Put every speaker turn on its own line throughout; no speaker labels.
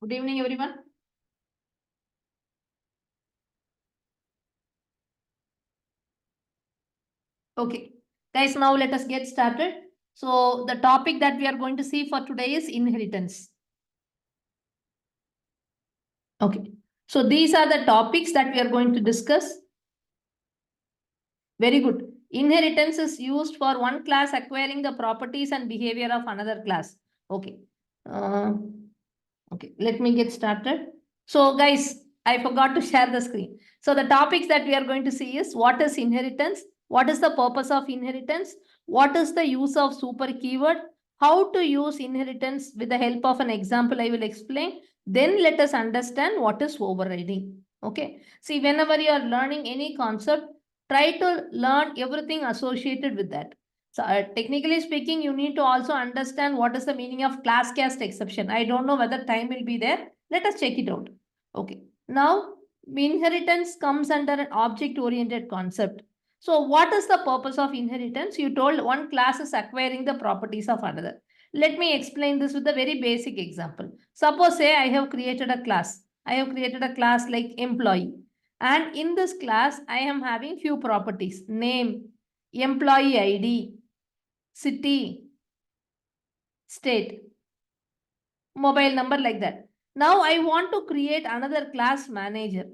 Good evening, everyone. Okay, guys, now let us get started. So, the topic that we are going to see for today is inheritance. Okay, so these are the topics that we are going to discuss. Very good. Inheritance is used for one class acquiring the properties and behavior of another class. Okay. Okay, let me get started. So, guys, I forgot to share the screen. So, the topics that we are going to see is what is inheritance? What is the purpose of inheritance? What is the use of super keyword? How to use inheritance with the help of an example I will explain. Then let us understand what is overriding. Okay. See, whenever you are learning any concept, try to learn everything associated with that. So technically speaking, you need to also understand what is the meaning of class cast exception. I don't know whether time will be there. Let us check it out. Okay. Now, inheritance comes under an object-oriented concept. So what is the purpose of inheritance? You told one class is acquiring the properties of another. Let me explain this with a very basic example. Suppose say I have created a class. I have created a class like employee. And in this class, I am having few properties. Name, employee ID, city, state, mobile number, like that. Now I want to create another class manager.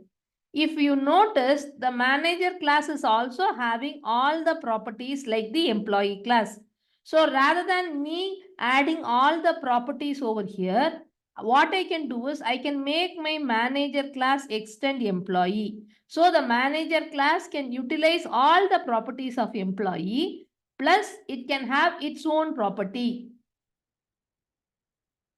If you notice, the manager class is also having all the properties like the employee class. So rather than me adding all the properties over here, what I can do is I can make my manager class extend employee. So the manager class can utilize all the properties of employee, plus it can have its own property.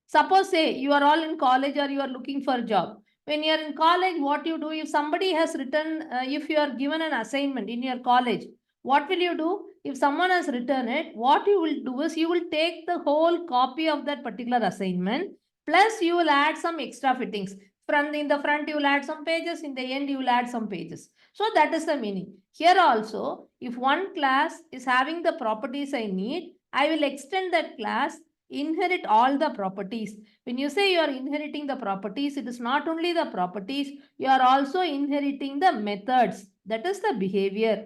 Suppose say you are all in college or you are looking for a job. When you are in college, what you do, if somebody has written, if you are given an assignment in your college, what will you do? If someone has written it, what you will do is you will take the whole copy of that particular assignment, plus you will add some extra fittings. In the front, you will add some pages, in the end, you will add some pages. So that is the meaning. Here also, if one class is having the properties I need, I will extend that class, inherit all the properties. When you say you are inheriting the properties, it is not only the properties, you are also inheriting the methods. That is the behavior.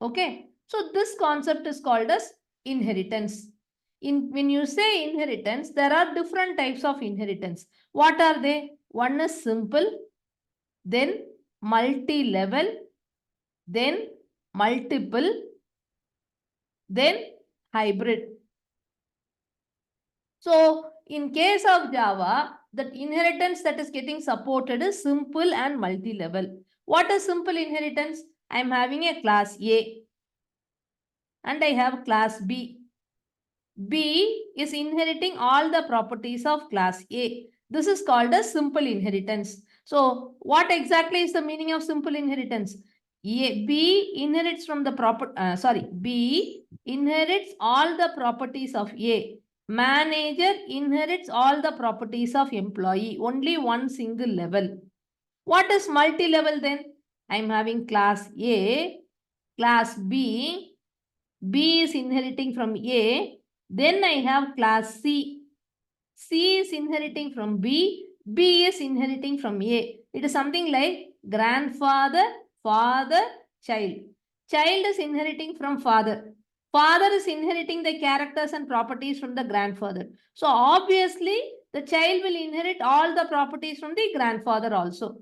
Okay. So this concept is called as inheritance. When you say inheritance, there are different types of inheritance. What are they? One is simple, then multi-level, then multiple, then hybrid. So in case of Java, the inheritance that is getting supported is simple and multi-level. What is simple inheritance? I am having a class A and I have class B. B is inheriting all the properties of class A. This is called a simple inheritance. So what exactly is the meaning of simple inheritance? B inherits from the B inherits all the properties of A. Manager inherits all the properties of employee, only one single level. What is multi-level then? I'm having class A, class B, B is inheriting from A, then I have class C. C is inheriting from B, B is inheriting from A. It is something like grandfather, father, child. Child is inheriting from father. Father is inheriting the characters and properties from the grandfather. So obviously, the child will inherit all the properties from the grandfather also.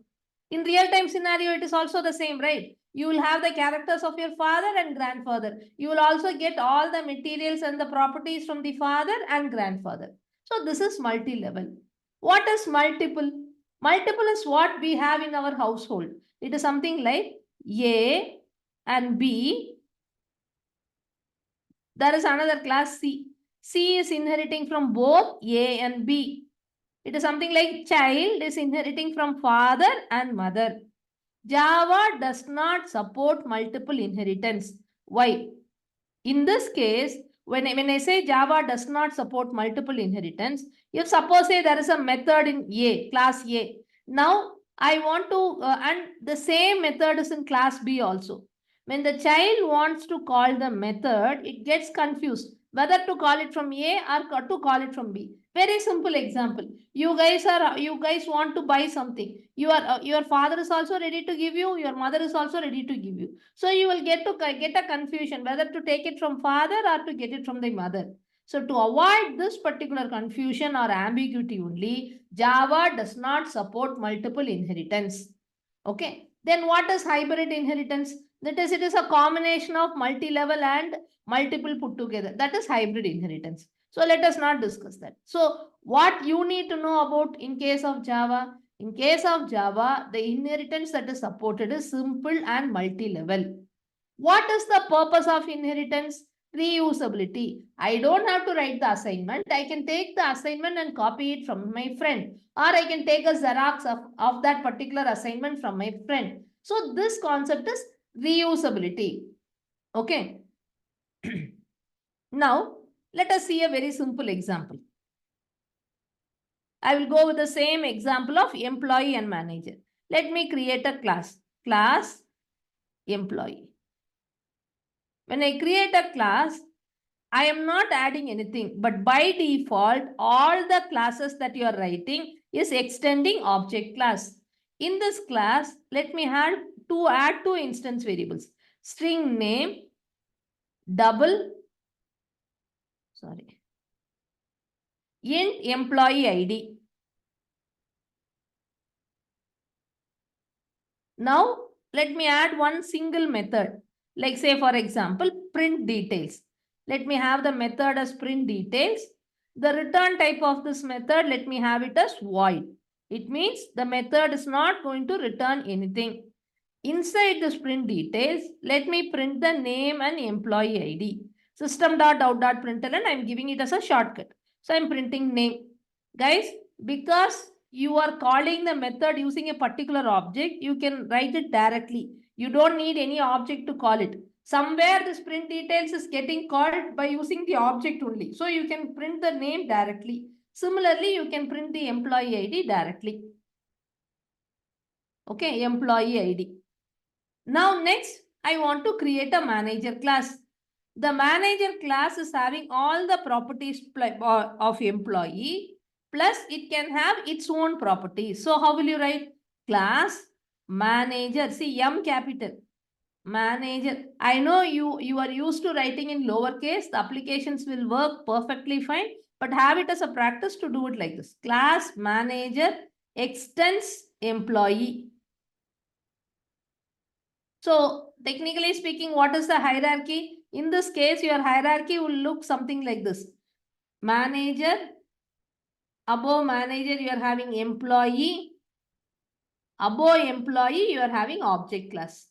In real-time scenario, it is also the same, right? You will have the characters of your father and grandfather. You will also get all the materials and the properties from the father and grandfather. So this is multi-level. What is multiple? Multiple is what we have in our household. It is something like A and B. There is another class C. C is inheriting from both A and B. It is something like child is inheriting from father and mother. Java does not support multiple inheritance. Why? In this case, when I say Java does not support multiple inheritance, if suppose say there is a method in A, class A. Now, I want to, and the same method is in class B also. When the child wants to call the method, it gets confused. whether to call it from A or to call it from B. Very simple example. You guys want to buy something. Your father is also ready to give you. Your mother is also ready to give you. So you will get a confusion whether to take it from father or to get it from the mother. So to avoid this particular confusion or ambiguity only, Java does not support multiple inheritance. Okay. Then what is hybrid inheritance? That is, it is a combination of multi-level and multiple put together. That is hybrid inheritance. So let us not discuss that. So what you need to know about in case of Java? In case of Java, the inheritance that is supported is simple and multi-level. What is the purpose of inheritance? Reusability. I don't have to write the assignment. I can take the assignment and copy it from my friend. Or I can take a Xerox of that particular assignment from my friend. So this concept is reusability. Okay. Now, let us see a very simple example. I will go with the same example of employee and manager. Let me create a class. Class employee. When I create a class, I am not adding anything, but by default, all the classes that you are writing is extending object class. In this class, let me add two instance variables. String name, int employee ID. Now, let me add one single method. Like say, for example, print details. Let me have the method as print details. The return type of this method, let me have it as void. It means the method is not going to return anything. Inside the print details, let me print the name and employee ID. System.out.println, I'm giving it as a shortcut. So I'm printing name. Guys, because you are calling the method using a particular object, you can write it directly. You don't need any object to call it. Somewhere this print details is getting called by using the object only. So you can print the name directly. Similarly, you can print the employee ID directly. Okay, employee ID. Now next, I want to create a manager class. The manager class is having all the properties of employee, plus it can have its own properties. So how will you write? Class manager. See, M capital. Manager. I know you are used to writing in lowercase. The applications will work perfectly fine, but have it as a practice to do it like this. Class manager extends employee. So technically speaking, what is the hierarchy? In this case, your hierarchy will look something like this. Manager, above manager, you are having employee. Above employee, you are having object class.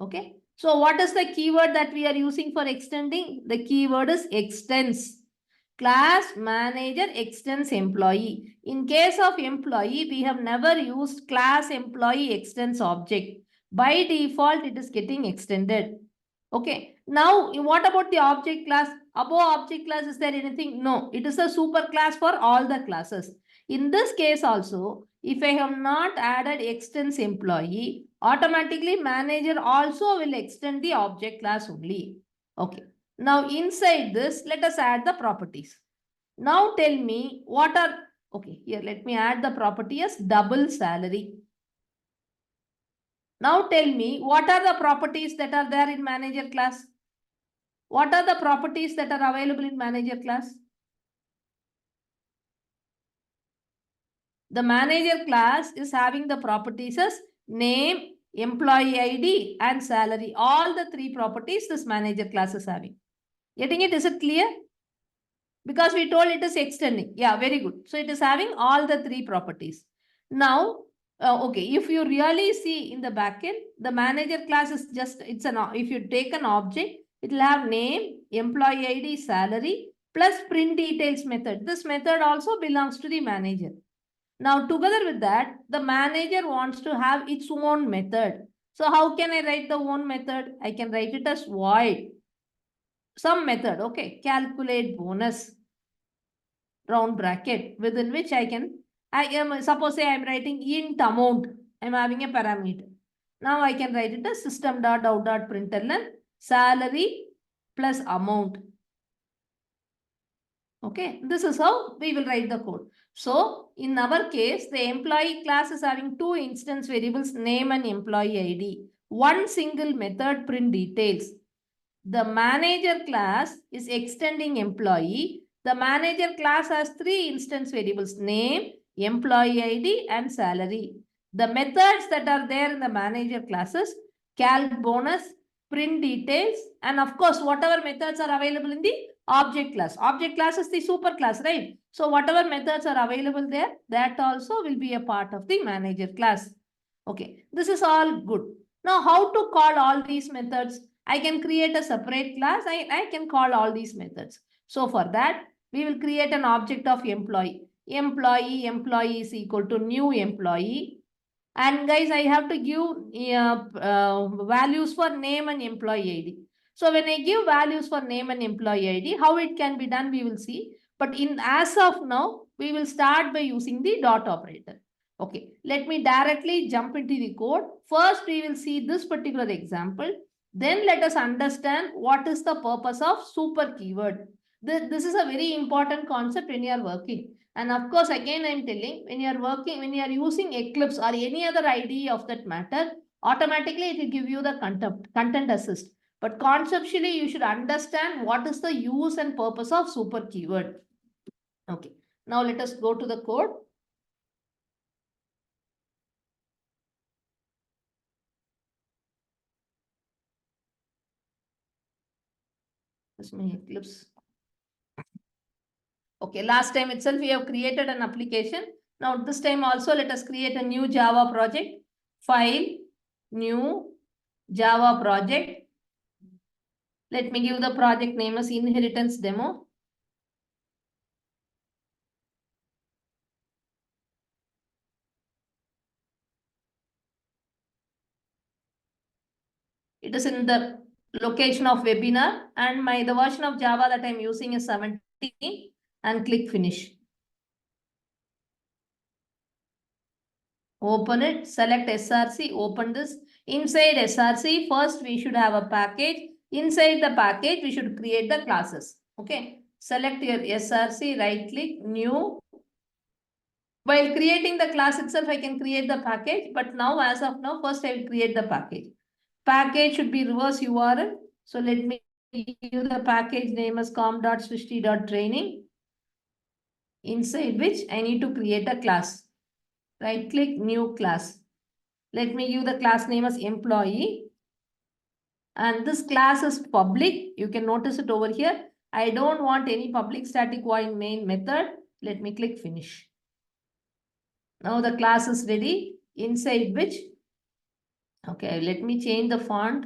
Okay. So what is the keyword that we are using for extending? The keyword is extends. Class manager extends employee. In case of employee, we have never used class employee extends object. By default, it is getting extended. Okay. Now, what about the object class? Above object class, is there anything? No. It is a super class for all the classes. In this case also, if I have not added extends employee, automatically manager also will extend the object class only. Okay. Now, inside this, let us add the properties. Now, tell me what are... Okay, here, let me add the property as double salary. Now tell me, what are the properties that are there in manager class? What are the properties that are available in manager class? The manager class is having the properties as name, employee ID, and salary. All the three properties this manager class is having. Getting it? Is it clear? Because we told it is extending. Yeah, very good. So it is having all the three properties. Now, okay, if you really see in the backend, the manager class is just, if you take an object, it will have name, employee ID, salary, plus print details method. This method also belongs to the manager. Now, together with that, the manager wants to have its own method. So how can I write the own method? I can write it as void. Some method, okay, calculate bonus, round bracket, within which suppose say I'm writing int amount, I'm having a parameter. Now I can write it as system.out.println salary plus amount. Okay, this is how we will write the code. So in our case, the employee class is having two instance variables, name and employee ID. One single method, print details. The manager class is extending employee. The manager class has three instance variables, name, employee ID and salary. The methods that are there in the manager classes, calc bonus, print details, and of course, whatever methods are available in the object class. Object class is the super class, right? So whatever methods are available there, that also will be a part of the manager class. Okay, this is all good. Now, how to call all these methods? I can create a separate class. I can call all these methods. So for that, we will create an object of employee. Employee is equal to new employee. And guys, I have to give values for name and employee ID. So when I give values for name and employee ID, how it can be done, we will see. But in as of now, we will start by using the dot operator. Okay, let me directly jump into the code. First, we will see this particular example. Then let us understand what is the purpose of super keyword. This is a very important concept when you are working. And of course, again, I'm telling, when you are working, when you are using Eclipse or any other IDE of that matter, automatically it will give you the content assist. But conceptually, you should understand what is the use and purpose of super keyword. Okay. Now let us go to the code. This is my Eclipse. Okay, last time itself we have created an application. Now this time also let us create a new Java project. File, new Java project. Let me give the project name as inheritance demo. It is in the location of webinar and the version of Java that I'm using is 17 and click finish. Open it, select SRC, open this. Inside SRC, first we should have a package. Inside the package, we should create the classes. Okay. Select your SRC, right click, new. While creating the class itself, I can create the package. But now, as of now, first I will create the package. Package should be reverse URL. So let me give the package name as com.shristi.training, inside which I need to create a class. Right click, new class. Let me give the class name as employee. And this class is public. You can notice it over here. I don't want any public static void main method. Let me click finish. Now the class is ready, inside which, okay, let me change the font.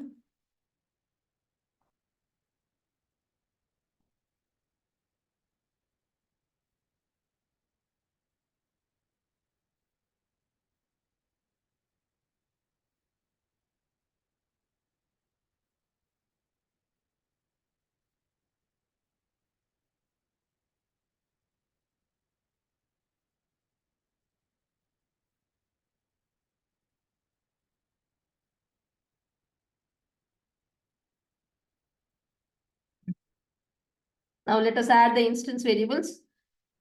Now let us add the instance variables.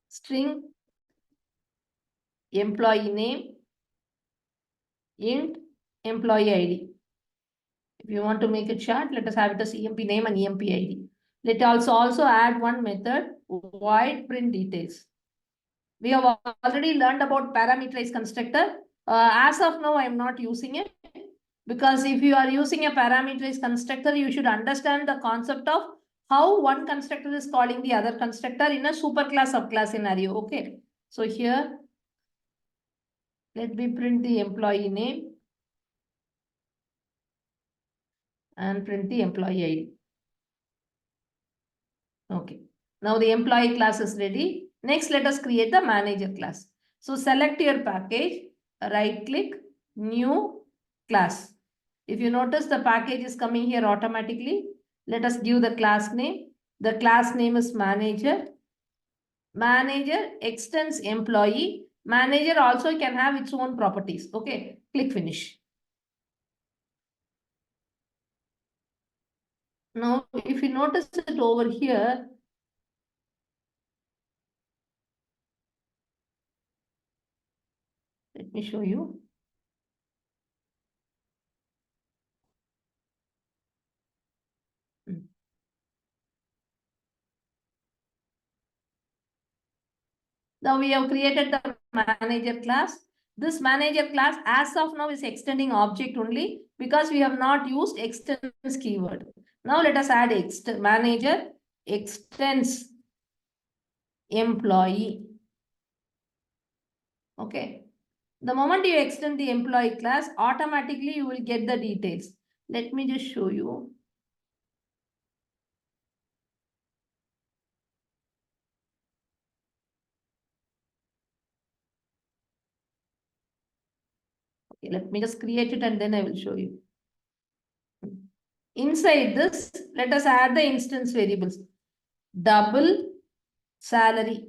String, employee name, int, employee ID. If you want to make it short, let us have it as EMP name and EMP ID. Let us also add one method, void print details. We have already learned about parameterized constructor. As of now, I am not using it because if you are using a parameterized constructor, you should understand the concept of how one constructor is calling the other constructor in a superclass subclass scenario. Okay. So here, let me print the employee name and print the employee ID. Okay. Now the employee class is ready. Next, let us create the manager class. So select your package, right click, new class. If you notice the package is coming here automatically, let us give the class name. The class name is manager. Manager extends employee. Manager also can have its own properties. Okay, click finish. Now, if you notice it over here, Let me show you. Now we have created the manager class. This manager class as of now is extending object only because we have not used extends keyword. Now let us add manager extends employee. Okay. The moment you extend the employee class, automatically you will get the details. Let me just show you. Okay, let me just create it and then I will show you. Inside this, let us add the instance variables. Double salary.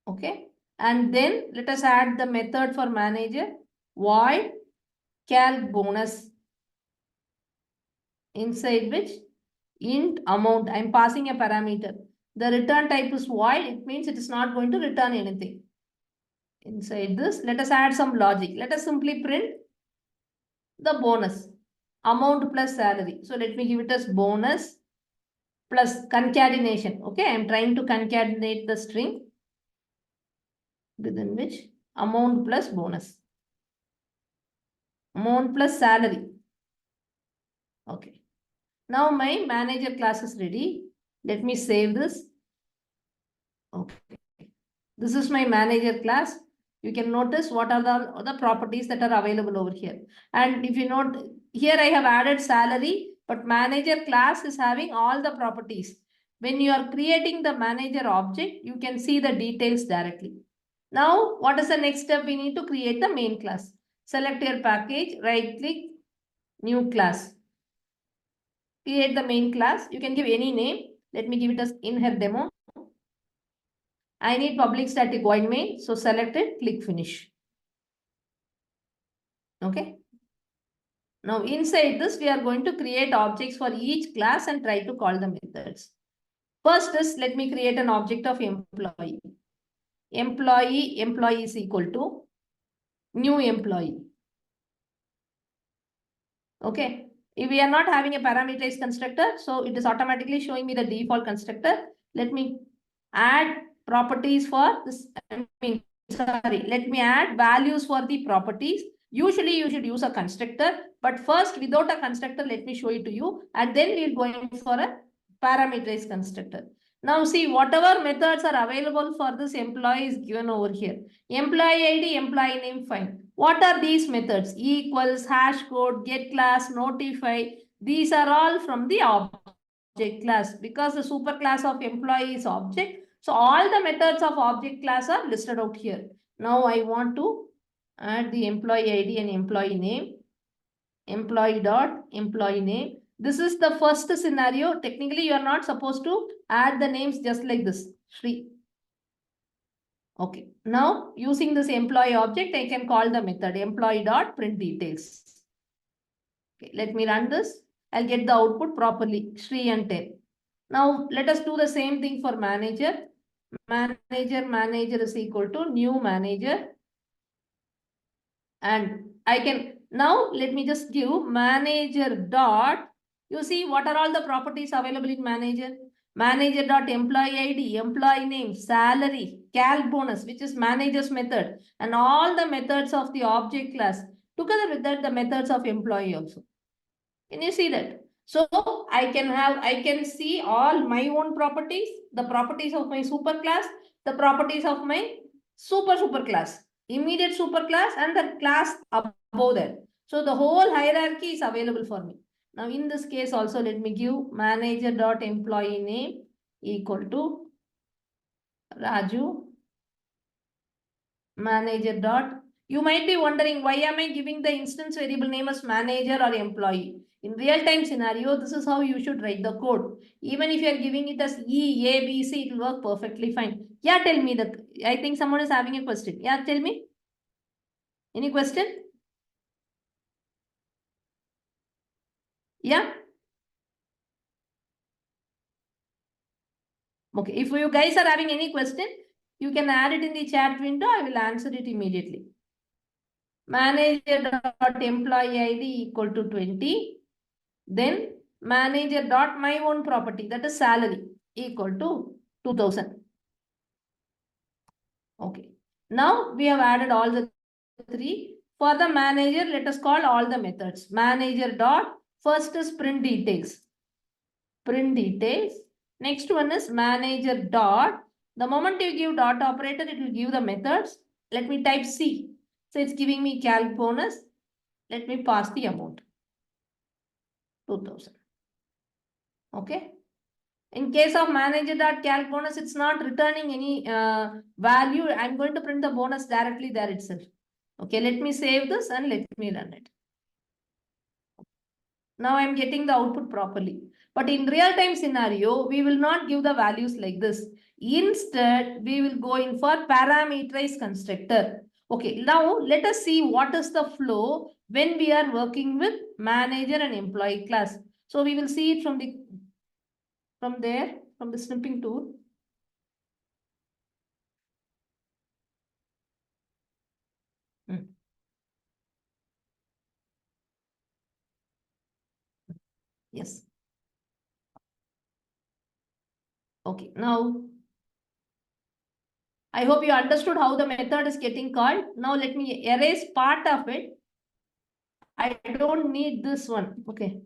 Okay. And then let us add the method for manager. Void calc bonus. Inside which int amount. I'm passing a parameter. The return type is void. It means it is not going to return anything. Inside this, let us add some logic. Let us simply print the bonus. Amount plus salary. So let me give it as bonus plus concatenation. Okay, I'm trying to concatenate the string within which amount plus bonus. Amount plus salary. Okay. Now my manager class is ready. Let me save this. Okay. This is my manager class. You can notice what are the properties that are available over here. And if you note, here I have added salary, but manager class is having all the properties. When you are creating the manager object, you can see the details directly. Now, what is the next step? We need to create the main class. Select your package, right click, new class. Create the main class. You can give any name. Let me give it as in-here demo. I need public static void main. So select it, click finish. Okay. Now inside this, we are going to create objects for each class and try to call the methods. First is, let me create an object of employee. Employee is equal to new employee. Okay. If we are not having a parameterized constructor, so it is automatically showing me the default constructor. Let me add properties for this. Let me add values for the properties. Usually you should use a constructor, but first without a constructor, let me show it to you. And then we'll go in for a parameterized constructor. Now see, whatever methods are available for this employee is given over here. Employee ID, employee name, fine. What are these methods? Equals, hash code, get class, notify. These are all from the object class because the super class of employee is object. So all the methods of object class are listed out here. Now I want to add the employee ID and employee name. Employee dot employee name. This is the first scenario. Technically, you are not supposed to add the names just like this. Shri. Okay. Now, using this employee object, I can call the method employee dot print details. Okay. Let me run this. I'll get the output properly. Shri and 10. Now, let us do the same thing for manager. Manager is equal to new manager. And I can, now let me just give manager dot, you see what are all the properties available in manager? Manager dot employee ID, employee name, salary, calc bonus, which is manager's method, and all the methods of the object class. Together with that, the methods of employee also. Can you see that? So I can see all my own properties, the properties of my super class, the properties of my super class, immediate super class, and the class above that. So the whole hierarchy is available for me. Now in this case also, let me give manager dot employee name equal to Raju. Manager dot. You might be wondering, why am I giving the instance variable name as manager or employee? In real-time scenario, this is how you should write the code. Even if you are giving it as E, A, B, C, it will work perfectly fine. Yeah, tell me that. I think someone is having a question. Yeah, tell me. Any question? Yeah. Okay. If you guys are having any question, You can add it in the chat window. I will answer it immediately. Manager.employee ID equal to 20. Then manager.my own property, that is salary, equal to 2000. Okay. Now we have added all the three. For the manager, let us call all the methods. Manager dot, first is print details. Print details. Next one is manager dot. The moment you give dot operator, it will give the methods. Let me type C. So it's giving me calc bonus. Let me pass the amount. 2000. Okay. In case of manager.calc bonus, it's not returning any value. I'm going to print the bonus directly there itself. Okay, let me save this and let me run it. Now I'm getting the output properly. But in real-time scenario, we will not give the values like this. Instead, we will go in for parameterized constructor. Okay, now let us see what is the flow when we are working with manager and employee class. So we will see it from the snipping tool. Yes. Okay, now I hope you understood how the method is getting called. Now let me erase part of it. I don't need this one. Okay.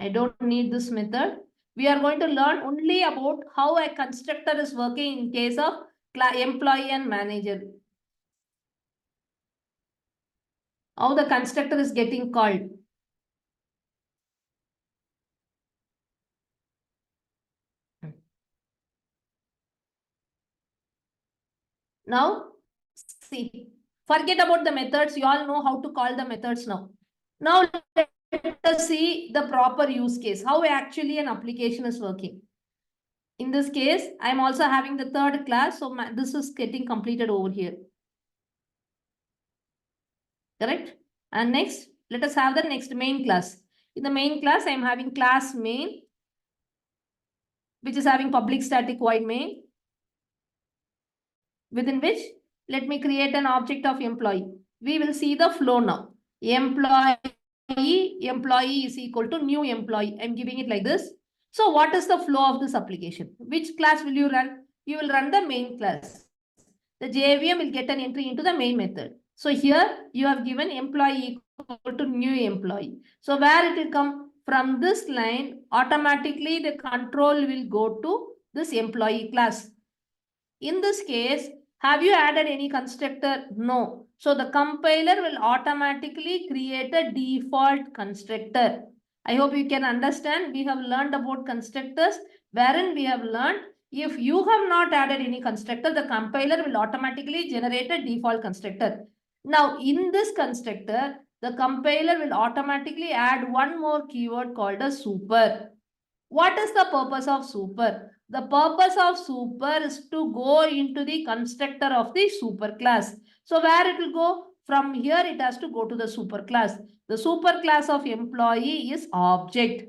I don't need this method. We are going to learn only about how a constructor is working in case of employee and manager. How the constructor is getting called. Now, see, forget about the methods. You all know how to call the methods now. Now, let us see the proper use case, how actually an application is working. In this case, I'm also having the third class. So this is getting completed over here. Correct? And next, let us have the next main class. In the main class, I'm having class main, which is having public static void main, within which let me create an object of employee. We will see the flow now. Employee is equal to new employee. I'm giving it like this. So what is the flow of this application? Which class will you run? You will run the main class. The JVM will get an entry into the main method. So here you have given employee equal to new employee. So where it will come from this line, automatically the control will go to this employee class. In this case, have you added any constructor? No. So the compiler will automatically create a default constructor. I hope you can understand. We have learned about constructors, wherein we have learned if you have not added any constructor, the compiler will automatically generate a default constructor. Now, in this constructor, the compiler will automatically add one more keyword called a super. What is the purpose of super? The purpose of super is to go into the constructor of the super class. So where it will go? From here, it has to go to the super class. The super class of employee is object.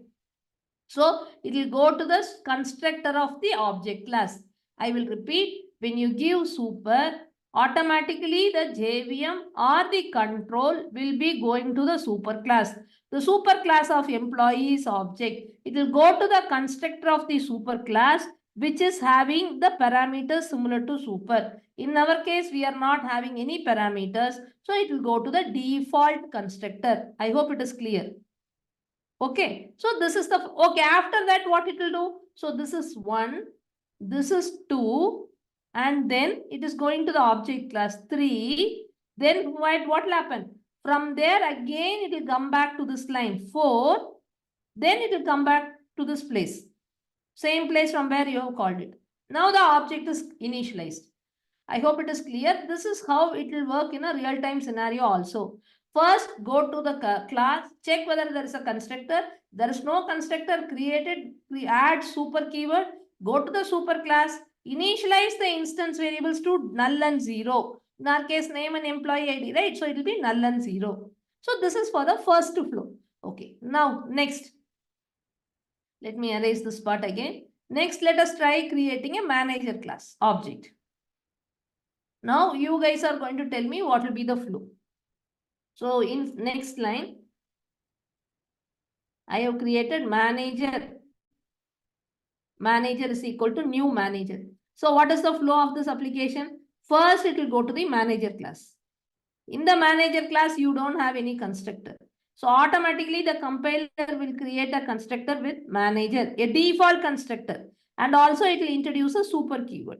So it will go to the constructor of the object class. I will repeat, when you give super, automatically the JVM or the control will be going to the super class. The super class of employee is object. It will go to the constructor of the super class, which is having the parameters similar to super. In our case, we are not having any parameters. So it will go to the default constructor. I hope it is clear. Okay, so this is the, okay, after that what it will do? So this is 1, this is 2, and then it is going to the object class 3. Then what will happen? From there again it will come back to this line 4. Then it will come back to this place. Same place from where you have called it. Now the object is initialized. I hope it is clear. This is how it will work in a real-time scenario also. First, go to the class, check whether there is a constructor. There is no constructor created. We add super keyword, go to the super class, initialize the instance variables to null and 0. In our case, name and employee ID, right? So it will be null and 0. So this is for the first flow. Okay, now next. Let me erase this part again. Next, let us try creating a manager class object. Now, you guys are going to tell me what will be the flow. So, in next line, I have created manager. Manager is equal to new manager. So, what is the flow of this application? First, it will go to the manager class. In the manager class, you don't have any constructor. So automatically the compiler will create a constructor with manager, a default constructor. And also it will introduce a super keyword.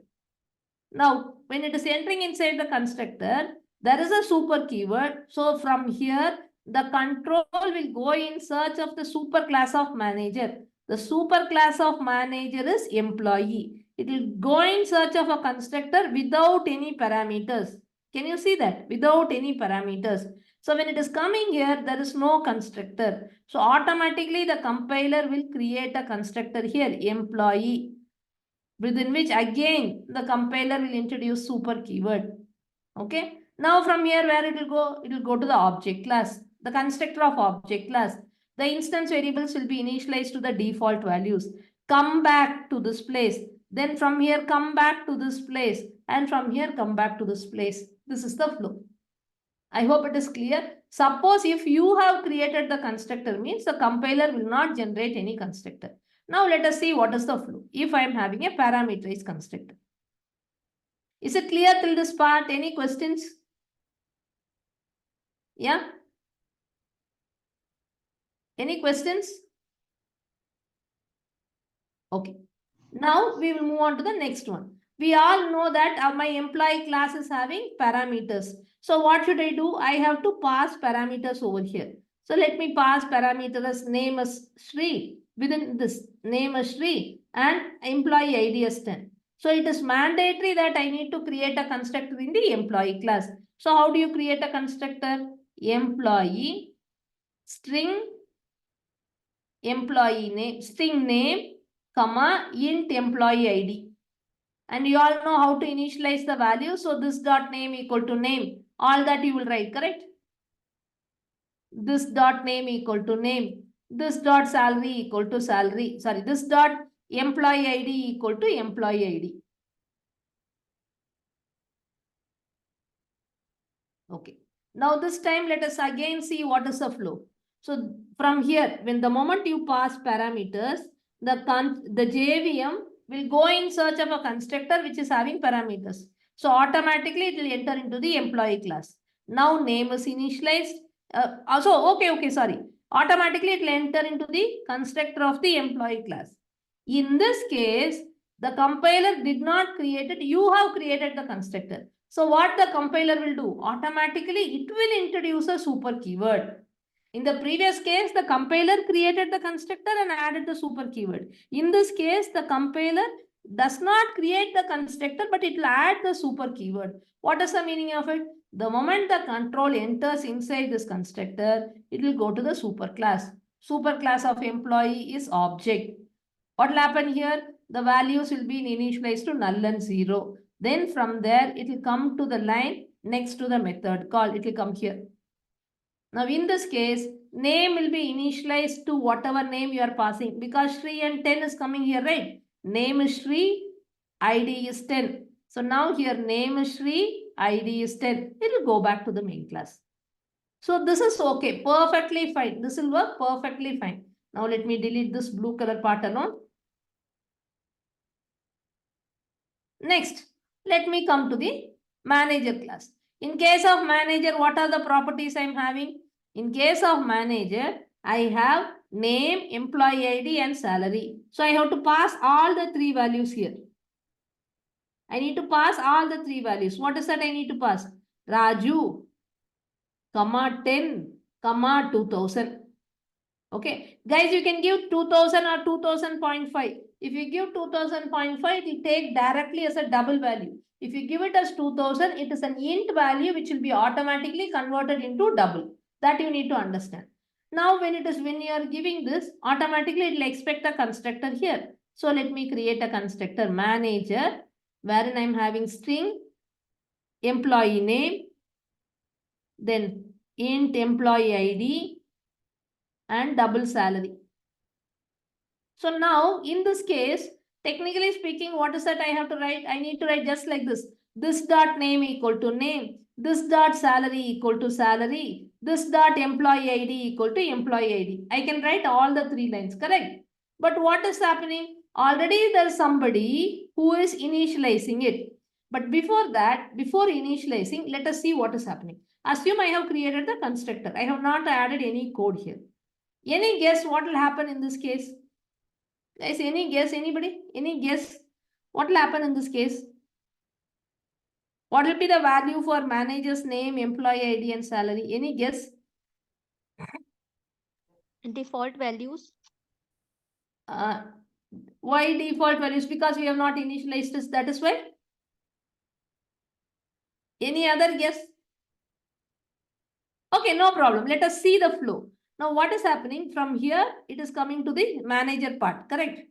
Now, when it is entering inside the constructor, there is a super keyword. So from here, the control will go in search of the super class of manager. The super class of manager is employee. It will go in search of a constructor without any parameters. Can you see that? Without any parameters. So when it is coming here, there is no constructor. So automatically the compiler will create a constructor here, employee, within which again the compiler will introduce super keyword. Okay. Now from here where it will go? It will go to the object class, the constructor of object class. The instance variables will be initialized to the default values. Come back to this place. Then from here come back to this place. And from here come back to this place. This is the flow. I hope it is clear. Suppose if you have created the constructor, means the compiler will not generate any constructor. Now let us see what is the flow if I am having a parameterized constructor. Is it clear till this part? Any questions? Yeah? Any questions? Okay. Now we will move on to the next one. We all know that my employee class is having parameters. So what should I do? I have to pass parameters over here. So let me pass parameter as name as Shri. Within this name as Shri and employee ID as 10. So it is mandatory that I need to create a constructor in the employee class. So how do you create a constructor? Employee string employee name, string name, comma, int employee ID. And you all know how to initialize the value. So this dot name equal to name. All that you will write, correct? This dot name equal to name. This dot salary equal to salary. Sorry, this dot employee ID equal to employee ID. Okay. Now this time let us again see what is the flow. So from here, when the moment you pass parameters, the JVM will go in search of a constructor which is having parameters. So automatically it will enter into the employee class. Now name is initialized. Sorry. Automatically it will enter into the constructor of the employee class. In this case, the compiler did not create it. You have created the constructor. So what the compiler will do? Automatically, it will introduce a super keyword. In the previous case, the compiler created the constructor and added the super keyword. In this case, the compiler does not create the constructor, but it will add the super keyword. What is the meaning of it? The moment the control enters inside this constructor, it will go to the super class. Super class of employee is object. What will happen here? The values will be initialized to null and 0. Then from there, it will come to the line next to the method call. It will come here. Now in this case, name will be initialized to whatever name you are passing because Shri and 10 is coming here, right? Name is Shri, ID is 10. So now here name is Shri, ID is 10. It will go back to the main class. So this is okay, perfectly fine. This will work perfectly fine. Now let me delete this blue color part alone. Next, let me come to the manager class. In case of manager, what are the properties I am having? In case of manager, I have name, employee ID and salary. So I have to pass all the three values here. I need to pass all the three values. What is that I need to pass? Raju, comma 10, comma 2000. Okay. Guys, you can give 2000 or 2000.5. If you give 2000.5, it will take directly as a double value. If you give it as 2000, it is an int value which will be automatically converted into double. That you need to understand. Now, when you are giving this, automatically it will expect a constructor here. So let me create a constructor manager, wherein I am having string, employee name, then int employee ID, and double salary. So now in this case, Technically speaking, what is that I have to write? I need to write just like this. This dot name equal to name. This dot salary equal to salary. This dot employee ID equal to employee ID. I can write all the 3 lines, correct? But what is happening? Already there is somebody who is initializing it. But before that, before initializing, let us see what is happening. Assume I have created the constructor. I have not added any code here. Any guess what will happen in this case? Guys, any guess? Anybody? Any guess? What will happen in this case? What will be the value for manager's name, employee ID, and salary? Any guess?
Default values.
Uh, why default values? Because we have not initialized this. That is why. Any other guess? Okay, no problem. Let us see the flow. Now, what is happening from here? It is coming to the manager part, correct?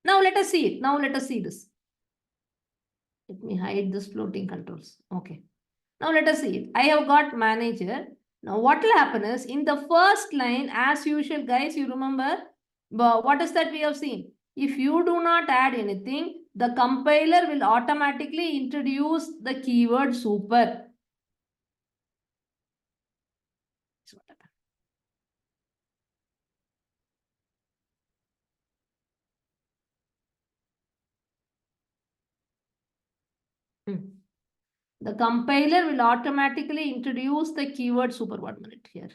Now, let us see it. Now, let us see this. Let me hide this floating controls. Okay. Now, let us see it. I have got manager. Now, what will happen is in the first line, as usual, guys, you remember what is that we have seen? If you do not add anything, the compiler will automatically introduce the keyword super. The compiler will automatically introduce the keyword super. 1 minute here.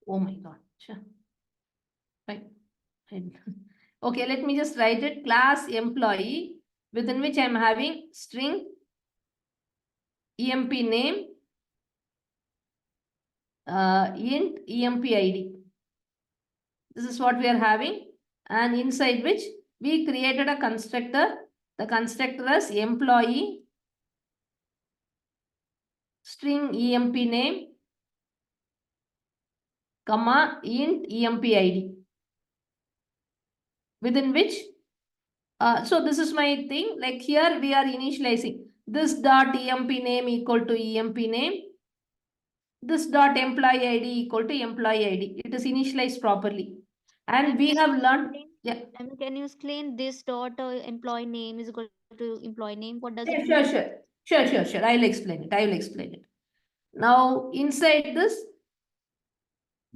Oh my God. Sure. Fine. Okay, let me just write it. Class employee, within which I'm having string emp name, int emp id. This is what we are having, and inside which we created a constructor. The constructor is employee string emp name, comma int emp id, within which so this is my thing. Like here we are initializing this dot emp name equal to emp name. This dot employee ID equal to employee ID. It is initialized properly. And we have learned. Yeah.
Can you explain this dot employee name is equal to employee name? What does it
Yeah,
mean?
sure. I'll explain it. I will explain it. Now, inside this,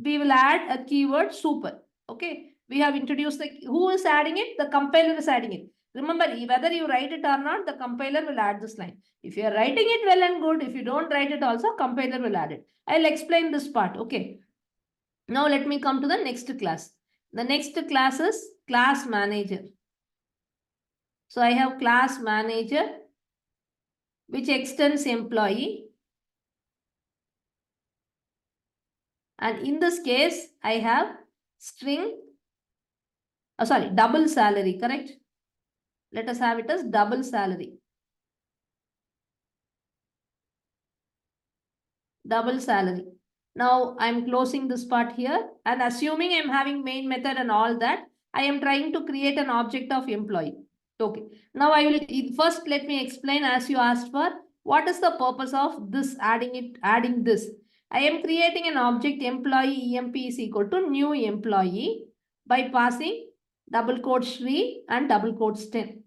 we will add a keyword super. Okay. We have introduced the, who is adding it? The compiler is adding it. Remember, whether you write it or not, the compiler will add this line. If you are writing it well and good, if you don't write it also, compiler will add it. I'll explain this part. Okay. Now let me come to the next class. The next class is class manager. So I have class manager, which extends employee. And in this case, I have string, double salary, correct? Let us have it as double salary. Double salary. Now I'm closing this part here and assuming I'm having main method and all that, I am trying to create an object of employee. Okay. Now I will first let me explain as you asked for what is the purpose of this adding this. I am creating an object employee emp is equal to new employee by passing double quote Shri and double quotes 10.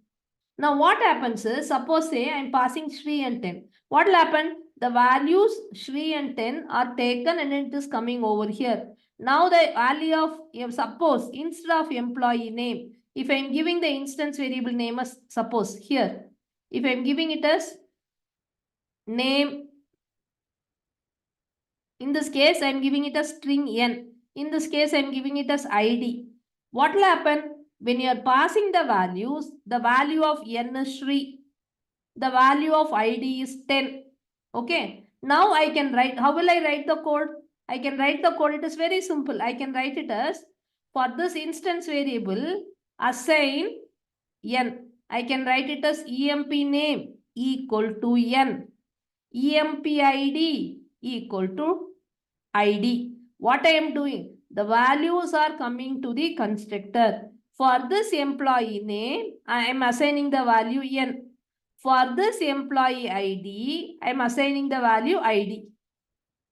Now what happens is, suppose say I'm passing Shri and 10. What will happen? The values Shri and 10 are taken and it is coming over here. Now the value of, suppose instead of employee name, if I'm giving the instance variable name as suppose here, if I'm giving it as name, in this case I'm giving it as string n. In this case I'm giving it as id. What will happen? When you are passing the values, the value of n is Shri. The value of id is 10. Okay. Now I can write, how will I write the code? I can write the code. It is very simple. I can write it as For this instance variable, assign n. I can write it as emp name equal to n. emp id equal to id. What I am doing? The values are coming to the constructor. For this employee name, I am assigning the value n. For this employee ID, I am assigning the value ID.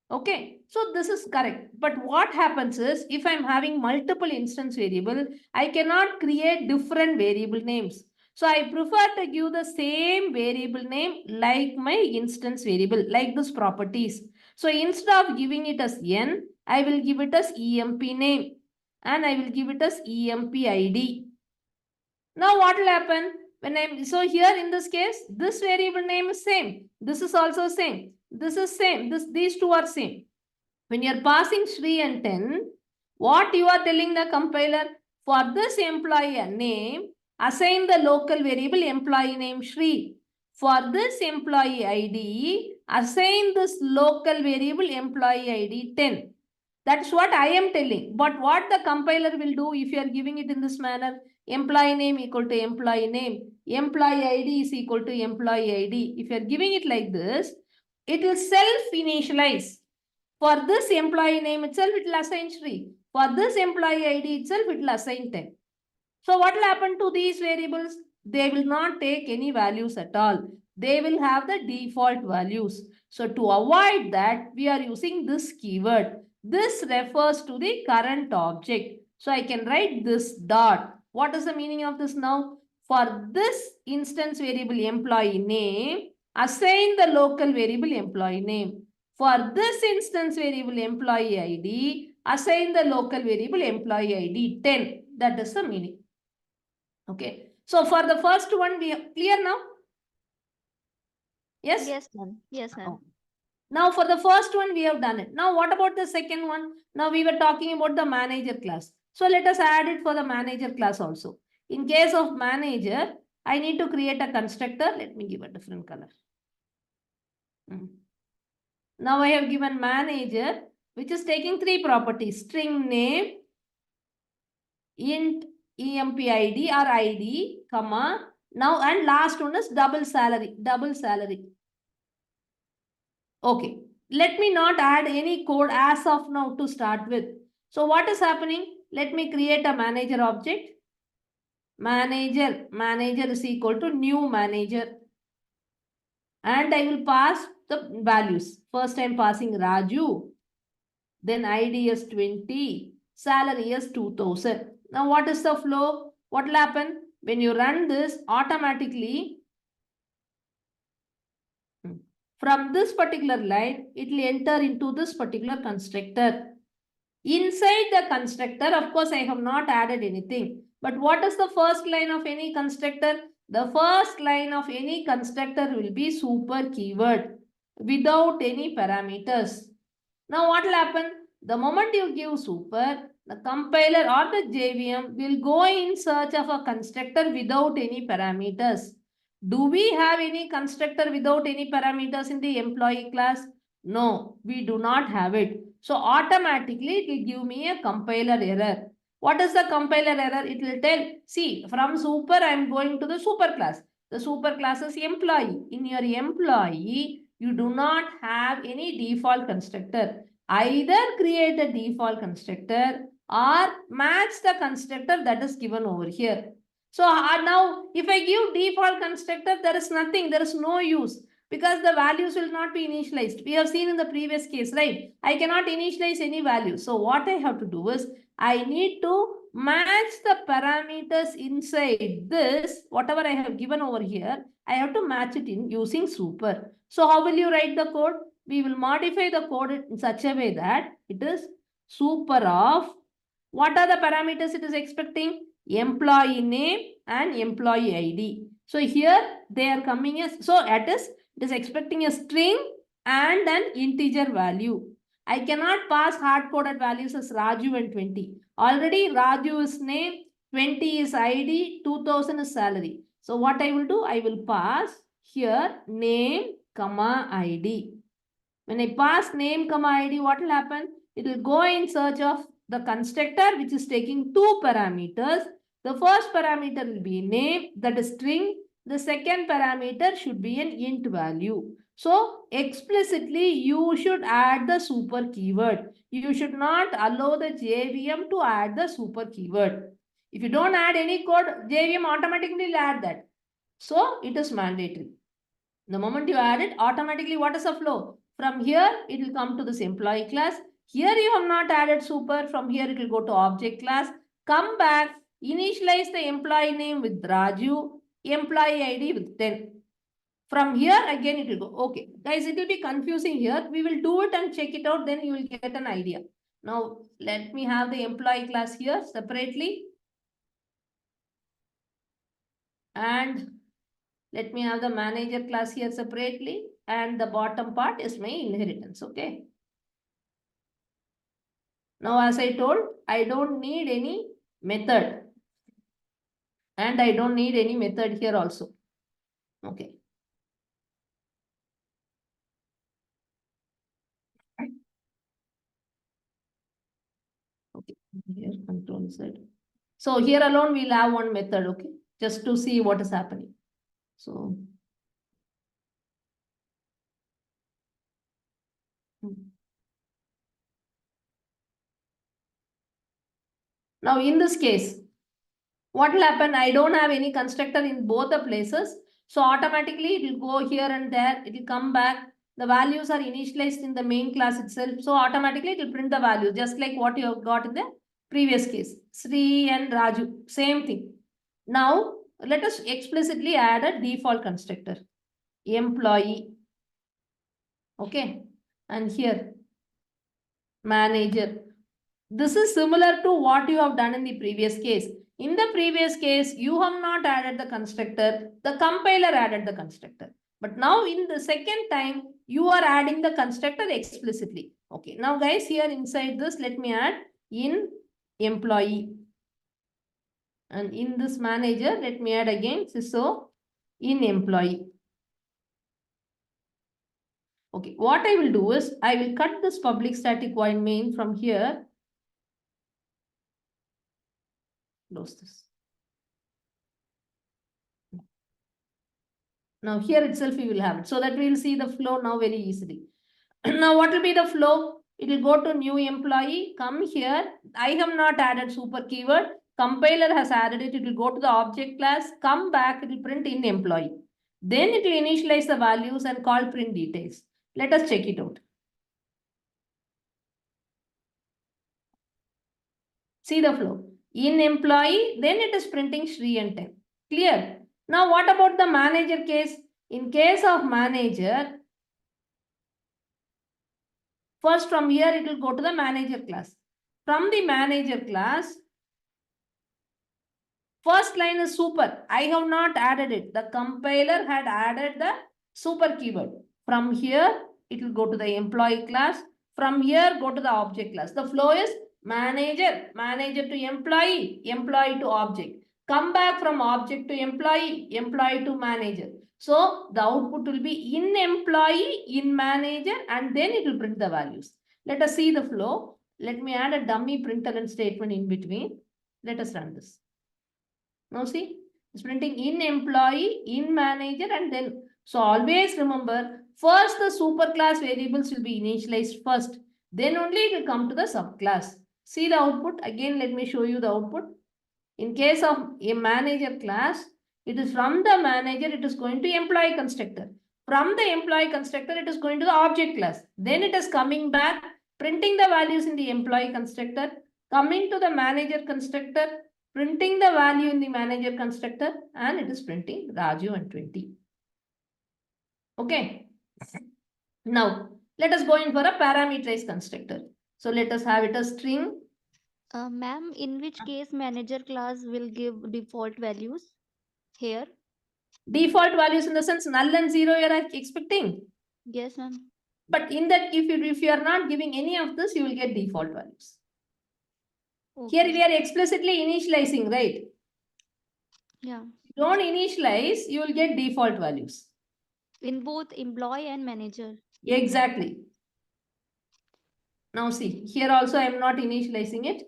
Okay, so this is correct. But what happens is, if I'm having multiple instance variable, I cannot create different variable names. So I prefer to give the same variable name like my instance variable, like this properties. So instead of giving it as n, I will give it as emp name and I will give it as emp id. Now what will happen? So here in this case, this variable name is same. This is also same. This is same. These two are same. When you're passing Shri and 10, what you are telling the compiler? For this employee name, assign the local variable employee name Shri. For this employee ID, assign this local variable employee ID 10. That's what I am telling. But what the compiler will do if you are giving it in this manner? Employee name equal to employee name. Employee ID is equal to employee ID. If you are giving it like this, it will self-initialize. For this employee name itself, it will assign Shri. For this employee ID itself, it will assign 10. So what will happen to these variables? They will not take any values at all. They will have the default values. So to avoid that, we are using this keyword. This refers to the current object. So I can write this dot. What is the meaning of this now? For this instance variable employee name, assign the local variable employee name. For this instance variable employee ID, assign the local variable employee ID 10. That is the meaning. Okay. So for the first one, we are clear now? Yes?
Yes, ma'am. Yes, ma'am.
Oh. Now for the first one, we have done it. Now what about the second one? Now we were talking about the manager class. So let us add it for the manager class also. In case of manager, I need to create a constructor. Let me give a different color. Now I have given manager, which is taking three properties: string name, int emp id or id, comma. Now and last one is double salary. Okay. Let me not add any code as of now to start with. So what is happening? Let me create a manager object. Manager is equal to new manager. And I will pass the values. First I am passing Raju. Then ID is 20. Salary is 2000. Now what is the flow? What will happen? When you run this, automatically from this particular line, it will enter into this particular constructor. Inside the constructor, of course, I have not added anything. But what is the first line of any constructor? The first line of any constructor will be super keyword without any parameters. Now what will happen? The moment you give super, the compiler or the JVM will go in search of a constructor without any parameters. Do we have any constructor without any parameters in the employee class? No, we do not have it. So automatically it will give me a compiler error. What is the compiler error? It will tell, see, from super I am going to the super class. The super class is employee. In your employee, you do not have any default constructor. Either create a default constructor or match the constructor that is given over here. So now if I give default constructor, there is nothing, there is no use because the values will not be initialized. We have seen in the previous case, right? I cannot initialize any value. So what I have to do is I need to match the parameters inside this, whatever I have given over here, I have to match it in using super. So how will you write the code? We will modify the code in such a way that it is super of, what are the parameters it is expecting? Employee name and employee ID. So here they are coming as, so it is expecting a string and an integer value. I cannot pass hard-coded values as Raju and 20. Already Raju is name, 20 is ID, 2000 is salary. So what I will do, I will pass here name, comma ID. When I pass name, comma ID, what will happen? It will go in search of the constructor which is taking two parameters. The first parameter will be name, that is string. The second parameter should be an int value. So explicitly you should add the super keyword. You should not allow the JVM to add the super keyword. If you don't add any code, JVM automatically will add that. So it is mandatory. The moment you add it, automatically what is the flow? From here, it will come to this employee class. Here you have not added super. From here, it will go to object class. Come back, initialize the employee name with Raju, employee ID with 10. From here, again, it will go. Okay, guys, it will be confusing here. We will do it and check it out. Then you will get an idea. Now, let me have the employee class here separately. And let me have the manager class here separately, and the bottom part is my inheritance, okay? Now, as I told, I don't need any method. And I don't need any method here also, okay? Okay, here control Z. So here alone we'll have one method, okay? Just to see what is happening. So, now in this case, what will happen? I don't have any constructor in both the places. So automatically it will go here and there. It will come back. The values are initialized in the main class itself. So automatically it will print the value, just like what you have got in the previous case. Sri and Raju, same thing. Now let us explicitly add a default constructor. Employee. Okay. And here, manager. This is similar to what you have done in the previous case. In the previous case, you have not added the constructor. The compiler added the constructor. But now in the second time, you are adding the constructor explicitly. Okay. Now guys, here inside this, let me add in employee. And in this manager, let me add again so in employee. Okay. What I will do is, I will cut this public static void main from here. Close this. Now here itself we will have it, so that we will see the flow now very easily. Now what will be the flow? It will go to new employee, come here. I have not added super keyword. Compiler has added it. It will go to the object class, come back, it will print in employee. Then it will initialize the values and call print details. Let us check it out. See the flow. In employee, then it is printing Shri and 10. Clear? Now what about the manager case? In case of manager, first from here it will go to the manager class. From the manager class, first line is super. I have not added it. The compiler had added the super keyword. From here, it will go to the employee class. From here, go to the object class. The flow is manager, manager to employee, employee to object. Come back from object to employee, employee to manager. So the output will be in employee, in manager, and then it will print the values. Let us see the flow. Let me add a dummy println statement in between. Let us run this. Now see, it's printing in employee, in manager, and then, so always remember, first the superclass variables will be initialized first. Then only it will come to the subclass. See the output. Again, let me show you the output. In case of a manager class, it is from the manager, it is going to employee constructor. From the employee constructor, it is going to the object class. Then it is coming back, printing the values in the employee constructor, coming to the manager constructor, printing the value in the manager constructor, and it is printing Raju and 20. Okay. Now, let us go in for a parameterized constructor. So let us have it a string.
Ma'am, in which case manager class will give default values here?
Default values in the sense null and zero you are expecting.
Yes, ma'am.
But in that, if you are not giving any of this, you will get default values.
Okay.
Here we are explicitly initializing, right?
Yeah.
Don't initialize, you will get default values.
In both employee and manager.
Exactly. Now see, here also I am not initializing it.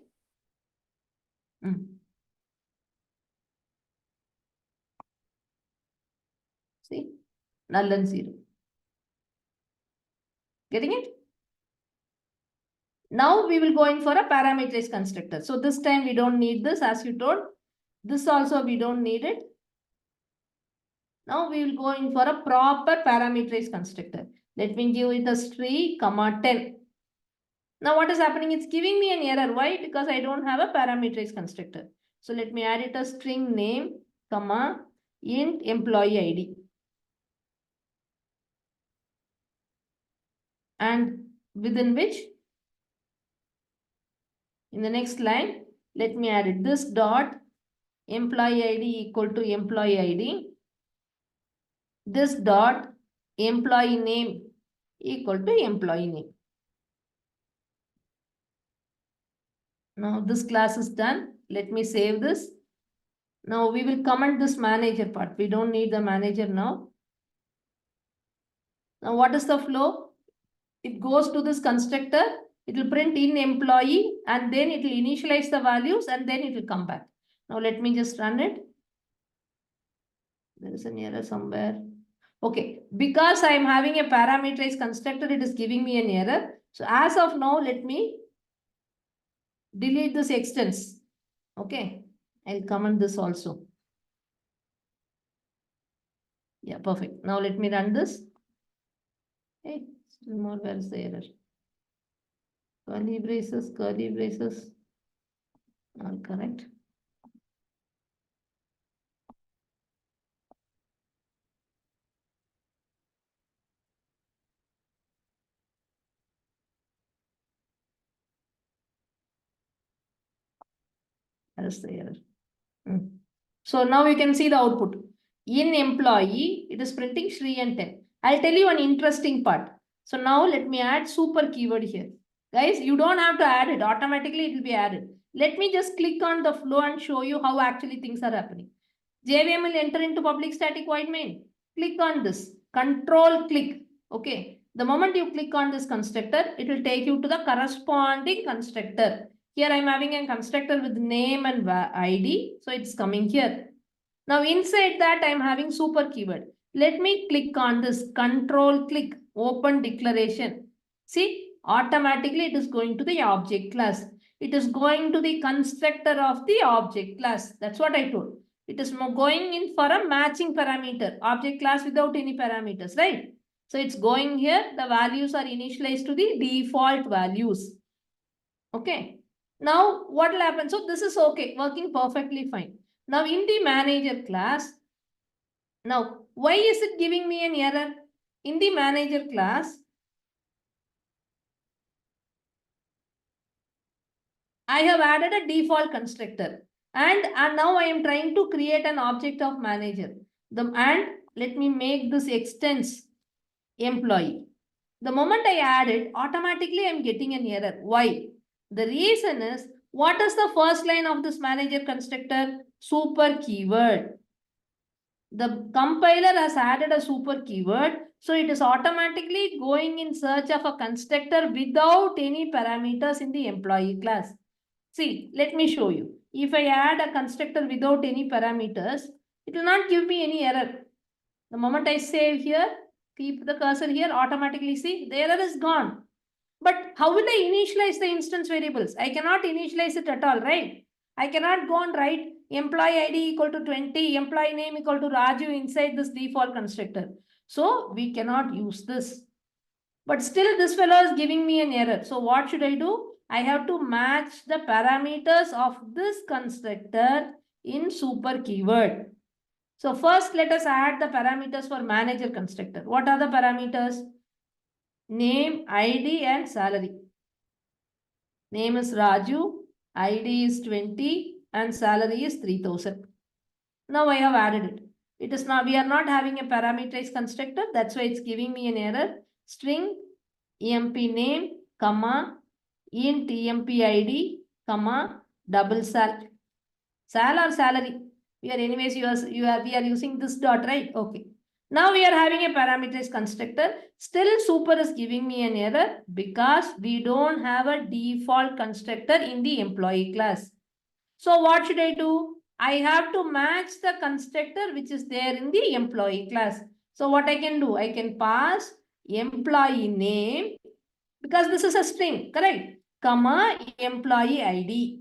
See, null and zero. Getting it? Now we will go in for a parameterized constructor. So this time we don't need this, as you told. This also we don't need it. Now we will go in for a proper parameterized constructor. Let me give it a string, comma 10. Now what is happening? It's giving me an error. Why? Because I don't have a parameterized constructor. So let me add it a string name, comma, int employee ID. And within which, in the next line, let me add it this dot employee ID equal to employee ID. This dot employee name equal to employee name. Now this class is done. Let me save this. Now we will comment this manager part. We don't need the manager now. Now what is the flow? It goes to this constructor. It will print in employee and then it will initialize the values and then it will come back. Now let me just run it. There is an error somewhere. Okay, because I am having a parameterized constructor, it is giving me an error. So as of now, let me delete this extents. Okay, I'll comment this also. Yeah, perfect. Now let me run this. Hey, still more, where is the error? Curly braces. All correct. That is the error. So now you can see the output. In employee, it is printing Shri and 10. I'll tell you an interesting part. So now let me add super keyword here. Guys, you don't have to add it. Automatically it will be added. Let me just click on the flow and show you how actually things are happening. JVM will enter into public static void main. Click on this. Control click. Okay. The moment you click on this constructor, it will take you to the corresponding constructor. Here I am having a constructor with name and ID. So it's coming here. Now inside that I am having super keyword. Let me click on this. Control click. Open declaration. See, automatically it is going to the object class. It is going to the constructor of the object class. That's what I told. It is going in for a matching parameter. Object class without any parameters, right? So it's going here. The values are initialized to the default values. Okay. Now what will happen? So this is okay. Working perfectly fine. Now in the manager class, now why is it giving me an error? In the manager class, I have added a default constructor and now I am trying to create an object of manager. And let me make this extends employee. The moment I add it, automatically I'm getting an error. Why? The reason is, what is the first line of this manager constructor? Super keyword. The compiler has added a super keyword. So it is automatically going in search of a constructor without any parameters in the employee class. See, let me show you. If I add a constructor without any parameters, it will not give me any error. The moment I save here, keep the cursor here, automatically see the error is gone. But how will I initialize the instance variables? I cannot initialize it at all, right? I cannot go and write employee ID equal to 20, employee name equal to Raju inside this default constructor. So we cannot use this. But still this fellow is giving me an error. So what should I do? I have to match the parameters of this constructor in super keyword. So first let us add the parameters for manager constructor. What are the parameters? Name, ID and salary. Name is Raju, ID is 20 and salary is 3000. Now I have added it. It is not, we are not having a parameterized constructor. That's why it's giving me an error. String emp name, comma, int emp ID, comma, double sal. Sal or salary? We are anyways, we are using this dot, right? Okay. Now we are having a parameterized constructor. Still super is giving me an error because we don't have a default constructor in the employee class. So what should I do? I have to match the constructor which is there in the employee class. So what I can do? I can pass employee name because this is a string, correct? Comma employee ID.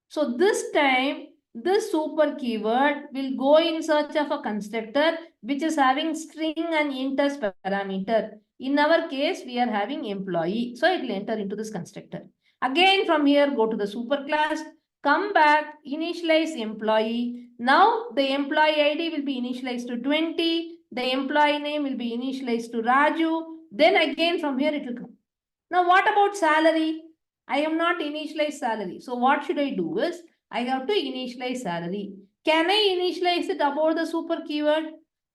So this time, this super keyword will go in search of a constructor which is having string and int as parameter. In our case, we are having employee. So it will enter into this constructor. Again, from here, go to the super class, come back, initialize employee. Now the employee ID will be initialized to 20. The employee name will be initialized to Raju. Then again, from here, it will come. Now, what about salary? I am not initialized salary. So what should I do is, I have to initialize salary. Can I initialize it above the super keyword?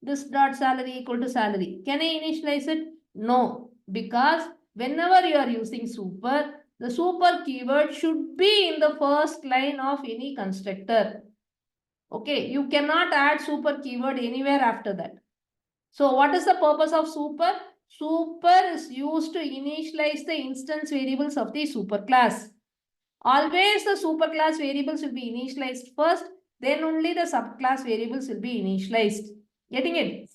This dot salary equal to salary. Can I initialize it? No, because whenever you are using super, the super keyword should be in the first line of any constructor. Okay, you cannot add super keyword anywhere after that. So what is the purpose of super? Super is used to initialize the instance variables of the superclass. Always the superclass variables will be initialized first, then only the subclass variables will be initialized. Getting it?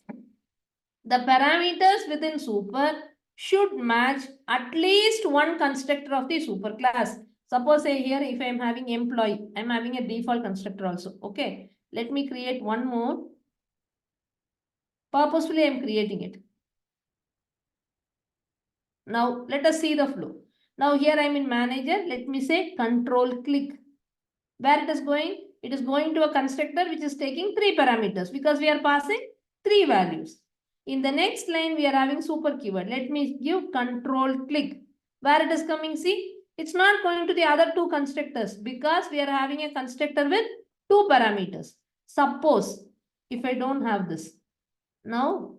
The parameters within super should match at least one constructor of the superclass. Suppose say here if I am having employee, I am having a default constructor also. Okay, let me create one more. Purposefully I am creating it. Now let us see the flow. Now here I am in manager. Let me say control click. Where it is going? It is going to a constructor which is taking 3 parameters because we are passing 3 values. In the next line we are having super keyword. Let me give control click. Where it is coming? See, it's not going to the other 2 constructors because we are having a constructor with 2 parameters. Suppose if I don't have this. Now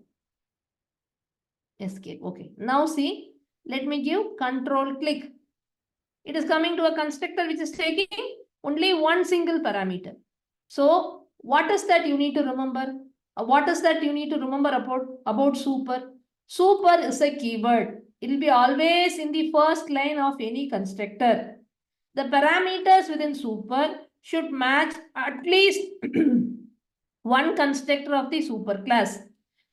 escape. Okay. Now see. Let me give control click. It is coming to a constructor which is taking only one single parameter. So what is that you need to remember? What is that you need to remember about super? Super is a keyword. It will be always in the first line of any constructor. The parameters within super should match at least one constructor of the superclass.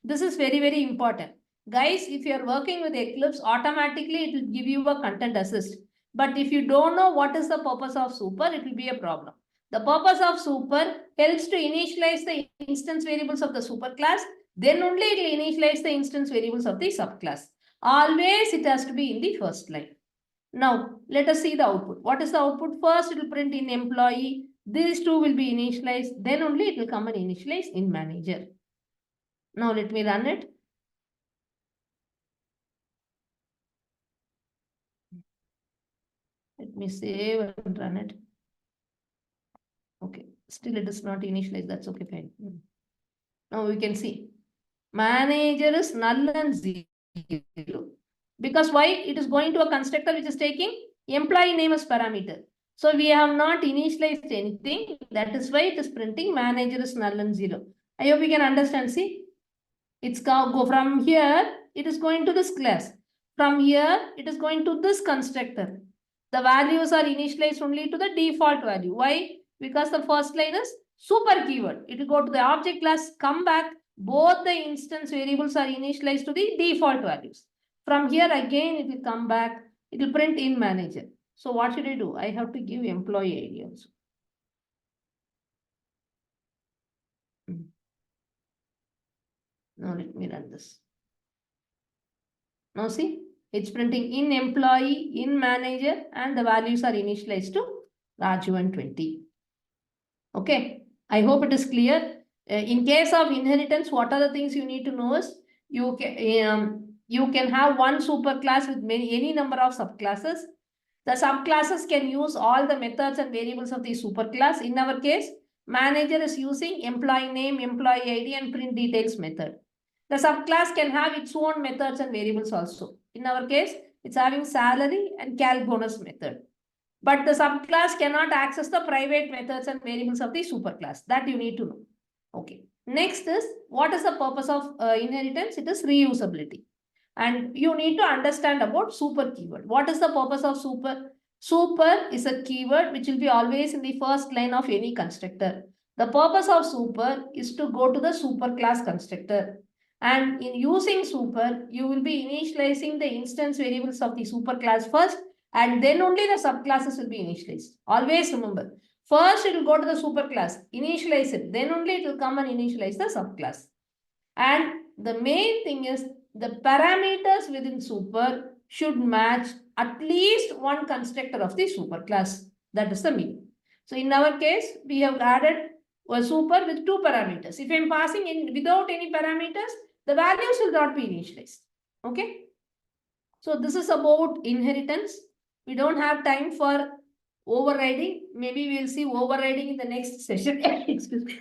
This is very, very important. Guys, if you are working with Eclipse, automatically it will give you a content assist. But if you don't know what is the purpose of super, it will be a problem. The purpose of super helps to initialize the instance variables of the superclass. Then only it will initialize the instance variables of the subclass. Always it has to be in the first line. Now, let us see the output. What is the output? First, it will print in employee. These 2 will be initialized. Then only it will come and initialize in manager. Now, let me run it. Let me save and run it. Okay, still it is not initialized. That's okay, fine. Now we can see manager is null and 0. Because why? It is going to a constructor which is taking employee name as parameter. So we have not initialized anything. That is why it is printing manager is null and 0. I hope you can understand. See, it's go from here. It is going to this class. From here, it is going to this constructor. The values are initialized only to the default value. Why? Because the first line is super keyword. It will go to the object class, come back. Both the instance variables are initialized to the default values. From here again, it will come back. It will print in manager. So what should I do? I have to give employee ID also. Now let me run this. Now see, it's printing in employee, in manager, and the values are initialized to Raju and 20. Okay, I hope it is clear. In case of inheritance, what are the things you need to know is you can have one superclass with any number of subclasses. The subclasses can use all the methods and variables of the superclass. In our case, manager is using employee name, employee ID, and print details method. The subclass can have its own methods and variables also. In our case, it's having salary and cal bonus method. But the subclass cannot access the private methods and variables of the superclass. That you need to know. Okay. Next is, what is the purpose of inheritance? It is reusability. And you need to understand about super keyword. What is the purpose of super? Super is a keyword which will be always in the first line of any constructor. The purpose of super is to go to the super class constructor. And in using super, you will be initializing the instance variables of the super class first, and then only the subclasses will be initialized. Always remember, first it will go to the super class, initialize it, then only it will come and initialize the subclass. And the main thing is the parameters within super should match at least one constructor of the super class. That is the meaning. So in our case, we have added a super with two parameters. If I am passing in without any parameters, the values will not be initialized. Okay. So this is about inheritance. We don't have time for overriding. Maybe we'll see overriding in the next session. Excuse me.